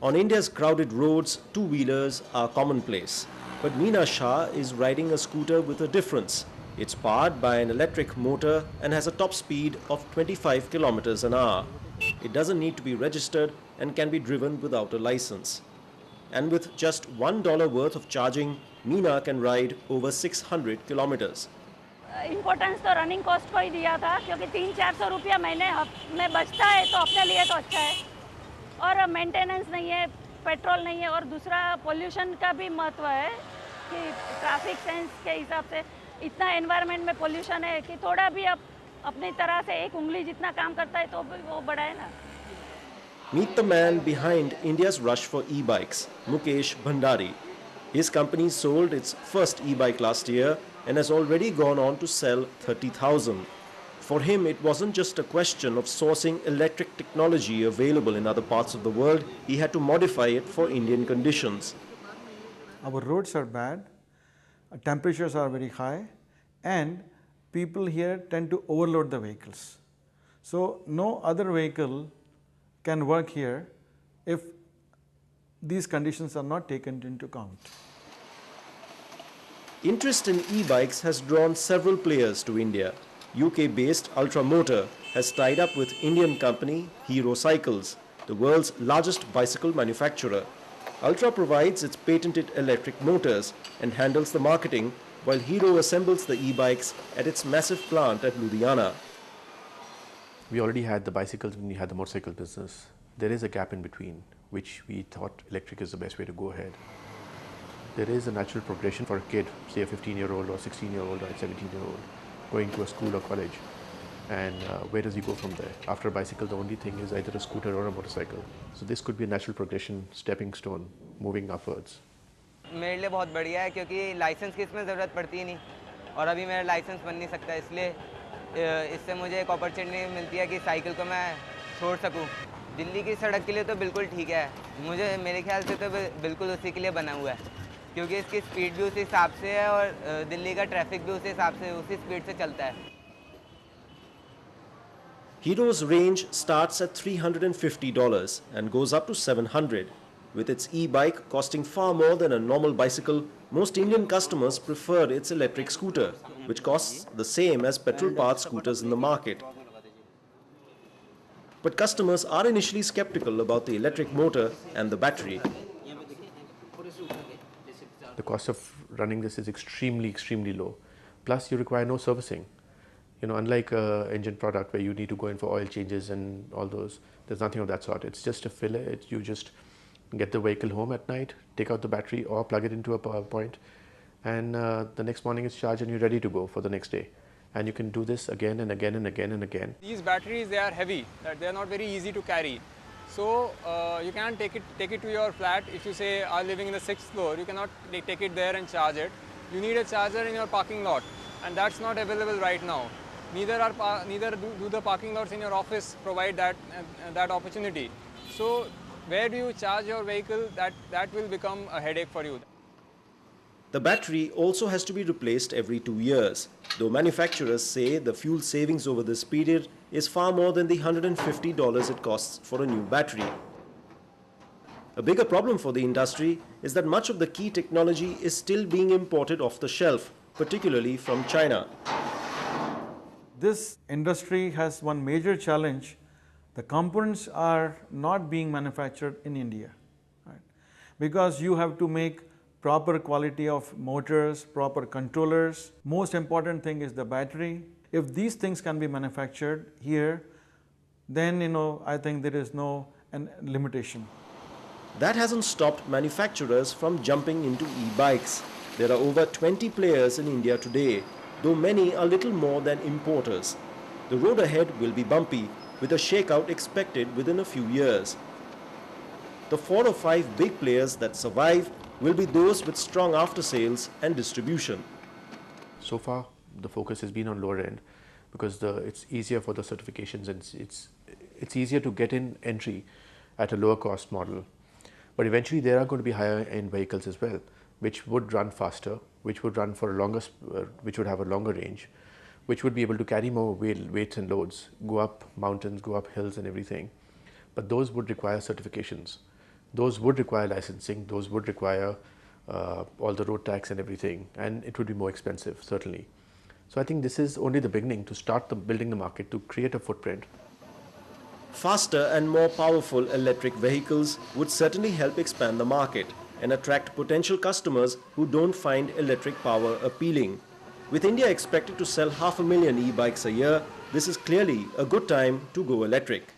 On India's crowded roads, two-wheelers are commonplace. But Meena Shah is riding a scooter with a difference. It's powered by an electric motor and has a top speed of 25 kilometers an hour. It doesn't need to be registered and can be driven without a license. And with just $1 worth of charging, Meena can ride over 600 kilometers. Importance तो running cost को ही दिया था क्योंकि 300-400 रुपया महीने में बचता है तो अपने लिए तो अच्छा है और मेंटेनेंस नहीं है, पेट्रोल नहीं है और दूसरा पोल्यूशन का भी महत्व है कि ट्रैफिक सेंस के हिसाब से इतना एनवायरनमेंट में पोल्यूशन है कि थोड़ा भी अब अपनी तरह से एक उंगली जितना काम करता है तो वो बड़ा है ना. Meet the man behind India's rush for e-bikes, Mukesh Bhandari. His company sold its first e-bike last year and has already gone on to sell 30,000. For him, it wasn't just a question of sourcing electric technology available in other parts of the world, he had to modify it for Indian conditions. Our roads are bad, temperatures are very high, and people here tend to overload the vehicles. So no other vehicle can work here if these conditions are not taken into account. Interest in e-bikes has drawn several players to India. UK-based Ultra Motor has tied up with Indian company Hero Cycles, the world's largest bicycle manufacturer. Ultra provides its patented electric motors and handles the marketing, while Hero assembles the e-bikes at its massive plant at Ludhiana. We already had the bicycles when we had the motorcycle business. There is a gap in between, which we thought electric is the best way to go ahead. There is a natural progression for a kid, say a 15-year-old or 16-year-old or a 17-year-old, going to a school or college. And where does he go from there? After a bicycle, the only thing is either a scooter or a motorcycle. So this could be a natural progression, stepping stone, moving upwards. मेरे लिए बहुत बढ़िया है क्योंकि licence की इसमें ज़रूरत पड़ती ही नहीं और अभी मेरा लाइसेंस बन नहीं सकता इसलिए इससे मुझे एक अपॉर्चुनिटी मिलती है कि साइकिल को मैं छोड़ सकूं. दिल्ली की सड़क के लिए तो बिल्कुल ठीक है, मुझे मेरे ख्याल से तो बिल्कुल उसी के लिए बना हुआ है क्योंकि इसकी स्पीड भी उसी हिसाब से है और दिल्ली का ट्रैफिक भी उसी हिसाब से उसी स्पीड से चलता है. Hero's range starts at $350 and goes up to $700. With its e-bike costing far more than a normal bicycle, most Indian customers prefer its electric scooter, which costs the same as petrol-powered scooters in the market. But customers are initially skeptical about the electric motor and the battery. The cost of running this is extremely low. Plus, you require no servicing. You know, unlike an engine product where you need to go in for oil changes and all those, there's nothing of that sort. It's just a filler. You just get the vehicle home at night, take out the battery or plug it into a power point, and the next morning it's charged and you're ready to go for the next day. And you can do this again and again and again and again. These batteries, they are heavy, they are not very easy to carry. So you can't take it to your flat. If you say are living in the 6th floor, you cannot take it there and charge it. You need a charger in your parking lot, and that's not available right now. Neither do the parking lots in your office provide that opportunity. So where do you charge your vehicle? That will become a headache for you. The battery also has to be replaced every 2 years, though manufacturers say the fuel savings over this period is far more than the $150 it costs for a new battery. A bigger problem for the industry is that much of the key technology is still being imported off the shelf, particularly from China. This industry has one major challenge. The components are not being manufactured in India, right? Because you have to make proper quality of motors, proper controllers. Most important thing is the battery. If these things can be manufactured here, then I think there is no limitation. That hasn't stopped manufacturers from jumping into e-bikes. There are over 20 players in India today, though many are little more than importers. The road ahead will be bumpy, with a shakeout expected within a few years. The 4 or 5 big players that survive will be those with strong after-sales and distribution. So far, the focus has been on lower end because it's easier for the certifications and it's easier to get in entry at a lower cost model. But eventually there are going to be higher end vehicles as well, which would run faster, which would run for a longer, which would have a longer range, which would be able to carry more weights and loads, go up mountains, go up hills and everything. But those would require certifications. those would require licensing, those would require all the road tax and everything, and it would be more expensive, certainly. So I think this is only the beginning to start building the market, to create a footprint. Faster and more powerful electric vehicles would certainly help expand the market and attract potential customers who don't find electric power appealing. With India expected to sell 500,000 e-bikes a year, this is clearly a good time to go electric.